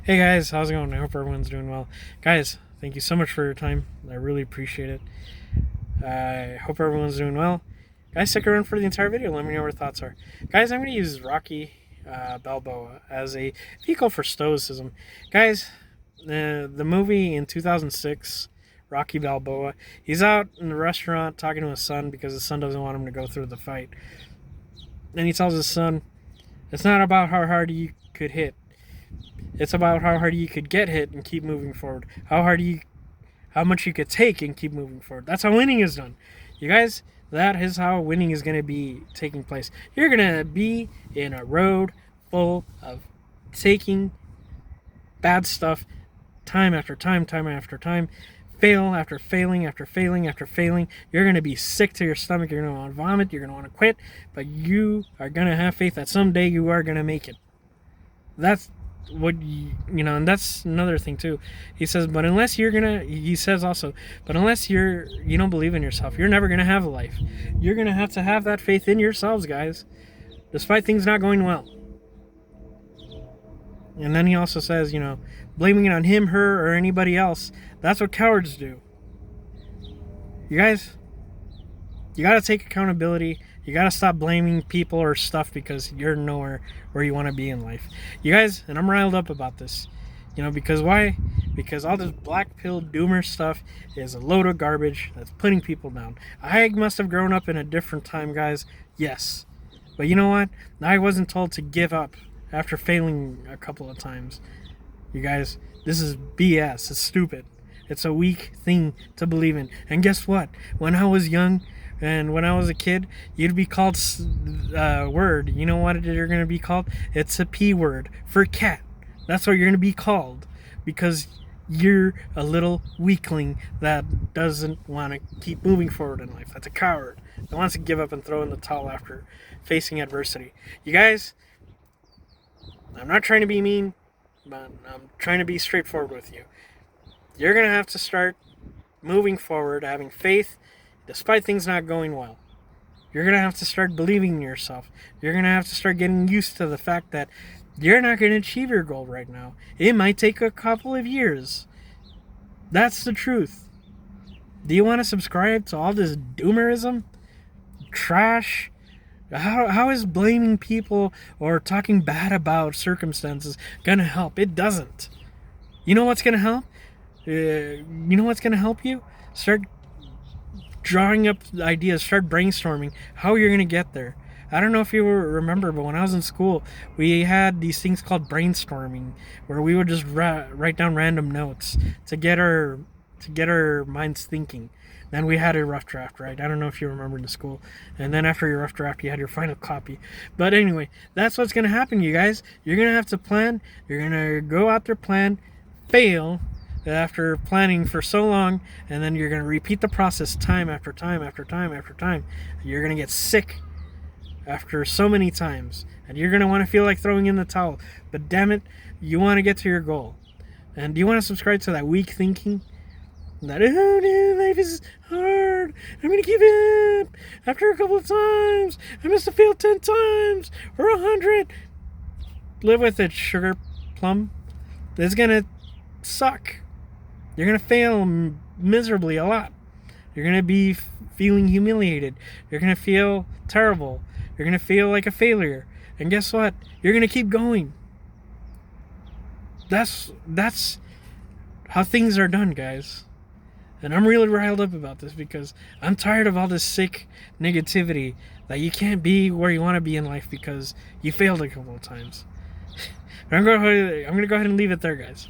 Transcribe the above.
Hey guys, how's it going? I hope everyone's doing well. Guys, thank you so much for your time. I really appreciate it. I hope everyone's doing well. Guys, stick around for the entire video. Let me know what your thoughts are. Guys, I'm going to use Rocky Balboa as a vehicle for Stoicism. Guys, the movie in 2006, Rocky Balboa, he's out in the restaurant talking to his son because his son doesn't want him to go through the fight. And he tells his son, it's not about how hard you could hit. It's about how hard you could get hit and keep moving forward. How much you could take and keep moving forward. That's how winning is done. You guys, that is how winning is going to be taking place. You're going to be in a road full of taking bad stuff time after time after time. Fail after failing after failing after failing. You're going to be sick to your stomach. You're going to want to vomit. You're going to want to quit. But you are going to have faith that someday you are going to make it. That's what you know, and that's another thing too. He says, but unless you're gonna, he says also, but unless you don't believe in yourself, you're never gonna have a life. You're gonna have to have that faith in yourselves, guys, despite things not going well. And then he also says, blaming it on him, her, or anybody else, that's what cowards do. You guys, you gotta take accountability. You gotta stop blaming people or stuff because you're nowhere where you want to be in life. You guys, and I'm riled up about this. Because why? Because all this black pill doomer stuff is a load of garbage that's putting people down. I must have grown up in a different time, guys. Yes. But you know what? I wasn't told to give up after failing a couple of times. You guys, this is BS. It's stupid. It's a weak thing to believe in. And guess what? When I was young, and when I was a kid, you'd be called word. You know what you're going to be called? It's a P word for cat. That's what you're going to be called because you're a little weakling that doesn't want to keep moving forward in life. That's a coward that wants to give up and throw in the towel after facing adversity. You guys, I'm not trying to be mean, but I'm trying to be straightforward with you. You're going to have to start moving forward, having faith, despite things not going well. You're going to have to start believing in yourself. You're going to have to start getting used to the fact that you're not going to achieve your goal right now. It might take a couple of years. That's the truth. Do you want to subscribe to all this doomerism? Trash? How is blaming people or talking bad about circumstances going to help? It doesn't. You know what's going to help? You know what's going to help you? Start drawing up ideas, start brainstorming how you're going to get there. I don't know if you remember, but when I was in school, we had these things called brainstorming, where we would just write down random notes to get our minds thinking. Then we had a rough draft, right? I don't know if you remember in school. And then after your rough draft, you had your final copy. But anyway, that's what's going to happen, you guys. You're going to have to plan. You're going to go out there, plan, fail, after planning for so long, and then you're going to repeat the process time after time after time after time. You're going to get sick after so many times, and you're going to want to feel like throwing in the towel. But damn it, you want to get to your goal. And do you want to subscribe to that weak thinking? That, oh dude, life is hard, I'm going to give up after a couple of times, I must have failed 10 times or 100. Live with it, sugar plum. It's going to suck. You're going to fail miserably a lot. You're going to be feeling humiliated. You're going to feel terrible. You're going to feel like a failure. And guess what? You're going to keep going. That's how things are done, guys. And I'm really riled up about this because I'm tired of all this sick negativity that you can't be where you want to be in life because you failed a couple of times. I'm going to go ahead and leave it there, guys.